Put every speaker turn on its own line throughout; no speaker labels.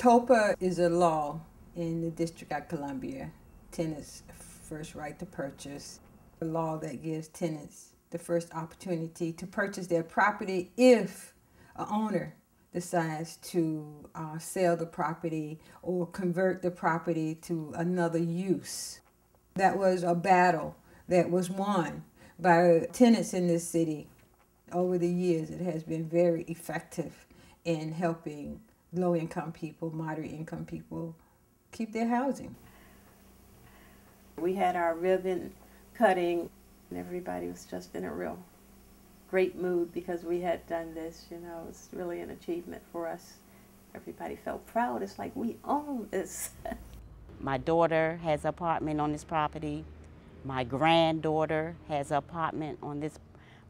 TOPA is a law in the District of Columbia, tenants' first right to purchase, a law that gives tenants the first opportunity to purchase their property if an owner decides to sell the property or convert the property to another use. That was a battle that was won by tenants in this city. Over the years, it has been very effective in helping low-income people, moderate-income people keep their housing.
We had our ribbon cutting, and everybody was just in a real great mood because we had done this, you know. It's really an achievement for us. Everybody felt proud. It's like, we own this.
My daughter has an apartment on this property. My granddaughter has an apartment on this.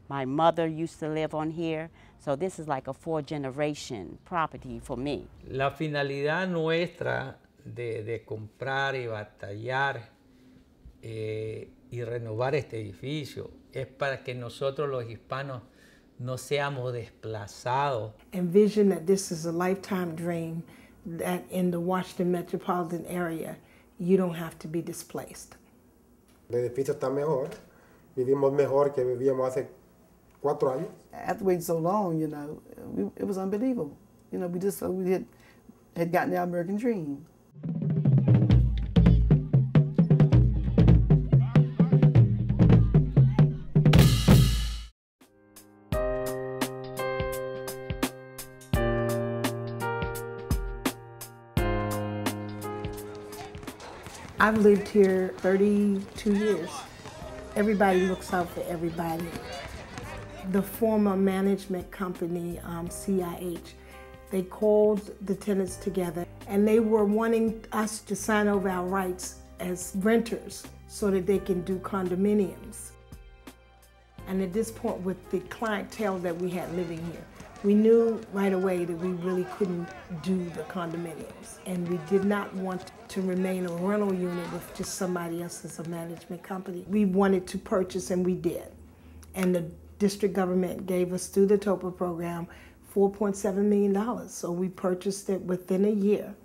My mother used to live on here. So this is like a 4-generation property for me.
La finalidad nuestra de comprar y batallar y renovar este edificio es para que nosotros los hispanos no seamos desplazados.
Envision that this is a lifetime dream, that in the Washington metropolitan area, you don't have to be displaced.
El edificio está mejor, vivimos mejor que vivíamos hace 4 años.
After waiting so long, you know, it was unbelievable. You know, we had gotten our American dream.
I've lived here 32 years. Everybody looks out for everybody. The former management company, CIH, they called the tenants together and they were wanting us to sign over our rights as renters so that they can do condominiums. And at this point, with the clientele that we had living here, we knew right away that we really couldn't do the condominiums. And we did not want to remain a rental unit with just somebody else as a management company. We wanted to purchase, and we did. And the district government gave us, through the TOPA program, $4.7 million. So we purchased it within a year.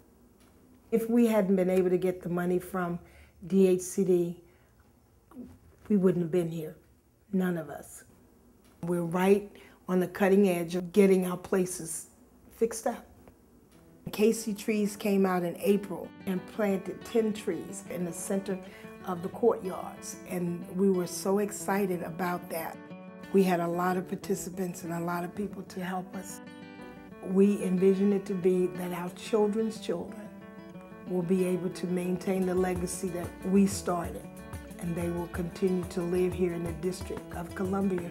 If we hadn't been able to get the money from DHCD, we wouldn't have been here, none of us. We're right on the cutting edge of getting our places fixed up. Casey Trees came out in April and planted 10 trees in the center of the courtyards, and we were so excited about that. We had a lot of participants and a lot of people to help us. We envision it to be that our children's children will be able to maintain the legacy that we started, and they will continue to live here in the District of Columbia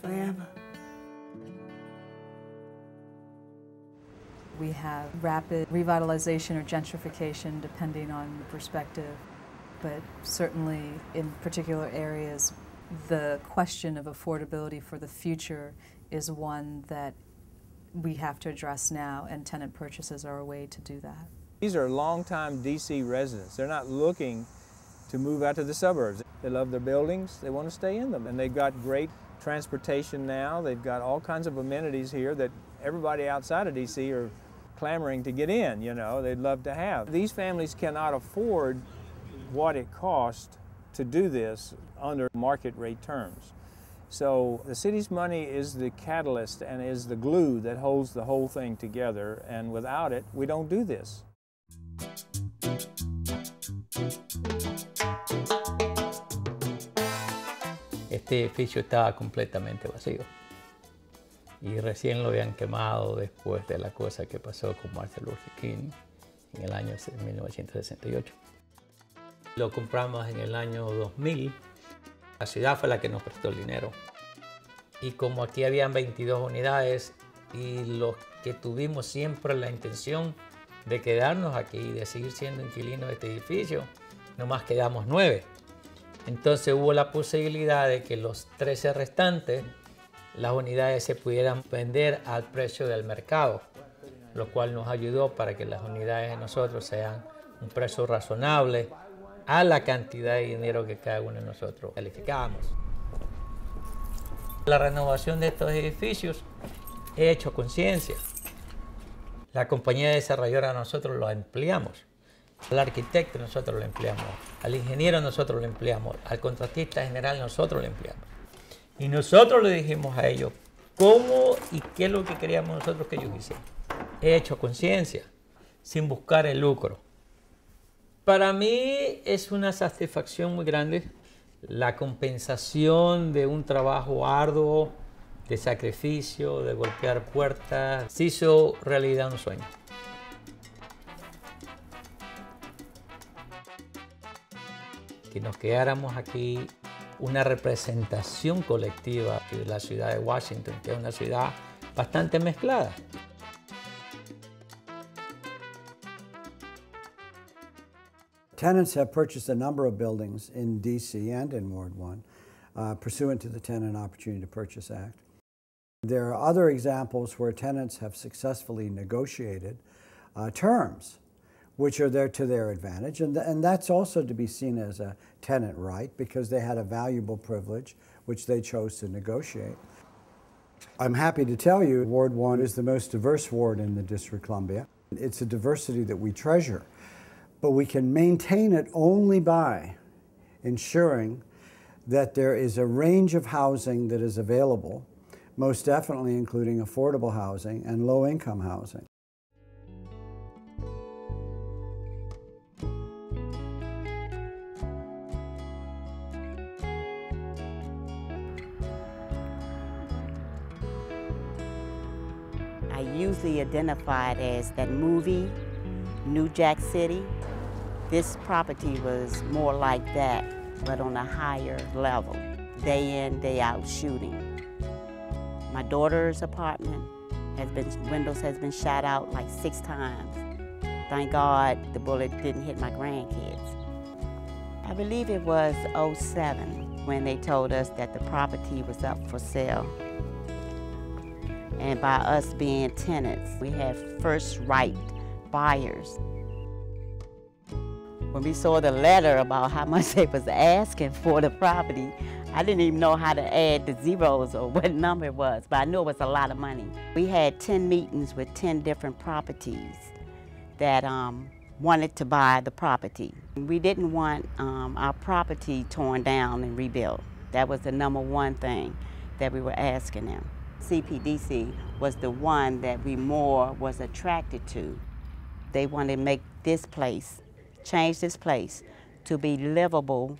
forever.
We have rapid revitalization or gentrification, depending on the perspective, but certainly in particular areas, the question of affordability for the future is one that we have to address now, and tenant purchases are a way to do that.
These are longtime DC residents. They're not looking to move out to the suburbs. They love their buildings, they want to stay in them, and they've got great transportation now. They've got all kinds of amenities here that everybody outside of DC are clamoring to get in, you know, they'd love to have. These families cannot afford what it costs to do this under market rate terms. So the city's money is the catalyst and is the glue that holds the whole thing together, and without it, we don't do this.
Este edificio estaba completamente vacío y recién lo habían quemado después de la cosa que pasó con Martin Luther King en el año 1968. Lo compramos en el año 2000. La ciudad fue la que nos prestó el dinero. Y como aquí habían 22 unidades y los que tuvimos siempre la intención de quedarnos aquí y de seguir siendo inquilinos de este edificio, nomás quedamos 9. Entonces hubo la posibilidad de que los 13 restantes, las unidades se pudieran vender al precio del mercado, lo cual nos ayudó para que las unidades de nosotros sean un precio razonable a la cantidad de dinero que cada uno de nosotros calificábamos. La renovación de estos edificios he hecho conciencia. La compañía desarrolladora nosotros lo empleamos. Al arquitecto nosotros lo empleamos. Al ingeniero nosotros lo empleamos. Al contratista general nosotros lo empleamos. Y nosotros le dijimos a ellos cómo y qué es lo que queríamos nosotros que ellos hicieran. He hecho conciencia, sin buscar el lucro. Para mí es una satisfacción muy grande la compensación de un trabajo arduo, de sacrificio, de golpear puertas. Se hizo realidad un sueño. Que nos quedáramos aquí una representación colectiva de la ciudad de Washington, que es una ciudad bastante mezclada.
Tenants have purchased a number of buildings in D.C. and in Ward 1 pursuant to the Tenant Opportunity to Purchase Act. There are other examples where tenants have successfully negotiated terms which are there to their advantage, and that's also to be seen as a tenant right because they had a valuable privilege which they chose to negotiate. I'm happy to tell you Ward 1 is the most diverse ward in the District of Columbia. It's a diversity that we treasure, but we can maintain it only by ensuring that there is a range of housing that is available, most definitely including affordable housing and low-income housing.
I usually identify it as that movie, New Jack City. This property was more like that, but on a higher level. Day in, day out shooting. My daughter's apartment windows has been shot out like 6 times. Thank God the bullet didn't hit my grandkids. I believe it was '07 when they told us that the property was up for sale. And by us being tenants, we had first right buyers. When we saw the letter about how much they was asking for the property, I didn't even know how to add the zeros or what number it was, but I knew it was a lot of money. We had 10 meetings with 10 different properties that wanted to buy the property. We didn't want our property torn down and rebuilt. That was the #1 thing that we were asking them. CPDC was the one that we more was attracted to. They wanted to make this place, change this place to be livable,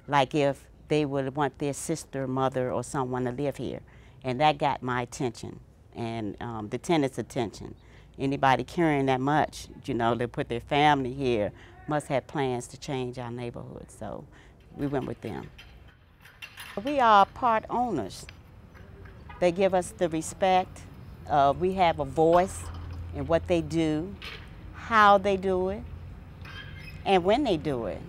like if they would want their sister, mother, or someone to live here. And that got my attention and the tenants' attention. Anybody caring that much, you know, to put their family here must have plans to change our neighborhood. So we went with them. We are part owners. They give us the respect. We have a voice in what they do, how they do it, and when they do it.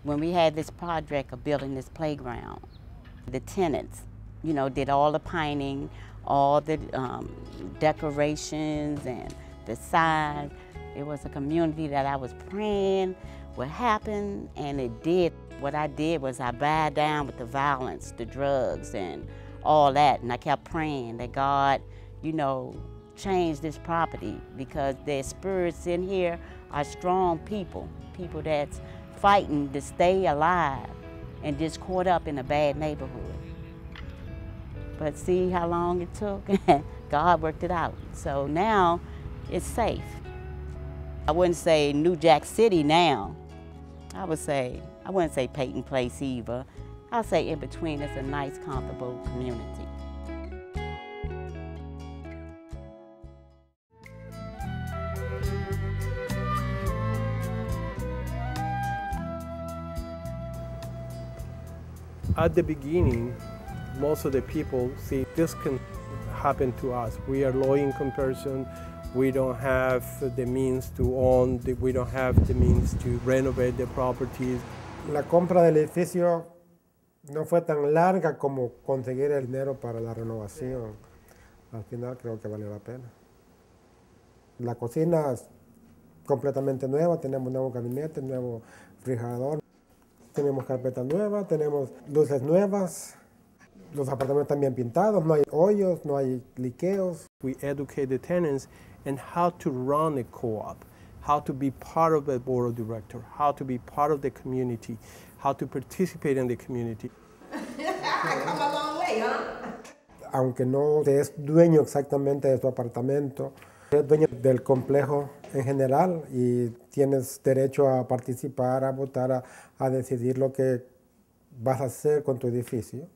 When we had this project of building this playground, the tenants, you know, did all the painting, all the decorations and the signs. It was a community that I was praying would happen, and it did. What I did was I bowed down with the violence, the drugs, and all that, and I kept praying that God, you know, change this property because their spirits in here are strong people, people that's fighting to stay alive and just caught up in a bad neighborhood. But see how long it took? God worked it out. So now it's safe. I wouldn't say New Jack City now. I wouldn't say Peyton Place either. I'll say in between, it's a nice, comfortable community.
At the beginning, most of the people see this can happen to us. We are low income person. We don't have the means to own, we don't have the means to renovate the properties.
La compra del edificio no fue tan larga como conseguir el dinero para la renovación. Al final creo que valió la pena. La cocina es completamente nueva, tenemos nuevo gabinete, nuevo refrigerador, tenemos carpeta nueva, tenemos luces nuevas. Los apartamentos están bien pintados, no hay hoyos, no hay liqueos.
We educate the tenants and how to run a co-op, how to be part of the board of directors, how to be part of the community, how to participate in the community.
Come a long way, huh?
Aunque no es dueño exactamente de su apartamento, es dueño del complejo en general y tienes derecho a participar, a votar, a decidir lo que vas a hacer con tu edificio.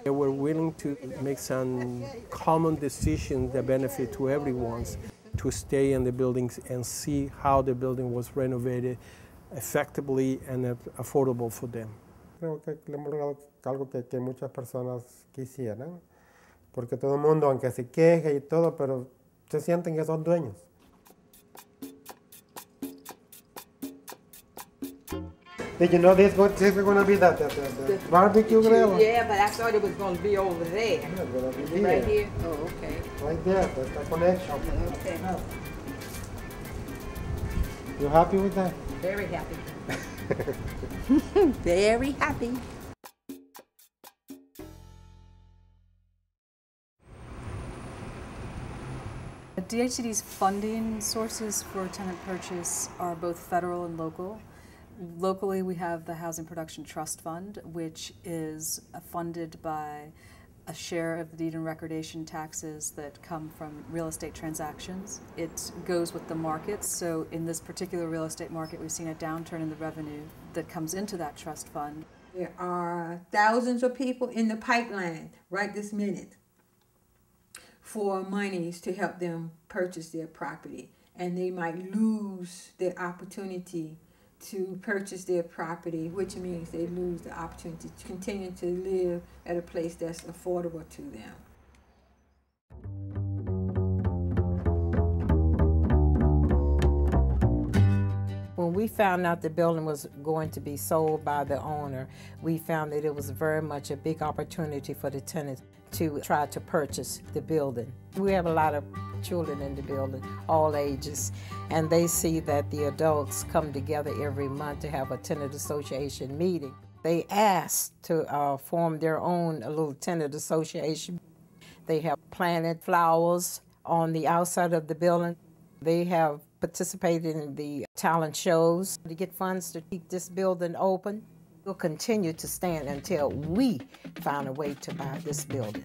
They were willing to make some common decisions that benefit to everyone, to stay in the buildings and see how the building was renovated effectively and affordable for them.
Creo que le hemos logrado algo que muchas personas quisieran, porque todo el mundo, aunque se queje y todo, pero se sienten que son dueños. Did you know this was going to be the barbecue grill?
Yeah, but I thought it was going to be over there.
Yeah, it's gonna be
Right
here.
here? Oh, okay.
Right there, that's the connection.
Okay.
You happy with that?
Very happy. Very happy.
DHCD's funding sources for tenant purchase are both federal and local. Locally, we have the Housing Production Trust Fund, which is funded by a share of the deed and recordation taxes that come from real estate transactions. It goes with the markets, so in this particular real estate market, we've seen a downturn in the revenue that comes into that trust fund.
There are thousands of people in the pipeline right this minute for monies to help them purchase their property, and they might lose the opportunity to purchase their property, which means they lose the opportunity to continue to live at a place that's affordable to them.
When we found out the building was going to be sold by the owner, we found that it was very much a big opportunity for the tenants to try to purchase the building. We have a lot of children in the building, all ages, and they see that the adults come together every month to have a tenant association meeting. They asked to form their own little tenant association. They have planted flowers on the outside of the building. They have participated in the talent shows to get funds to keep this building open. We'll continue to stand until we find a way to buy this building.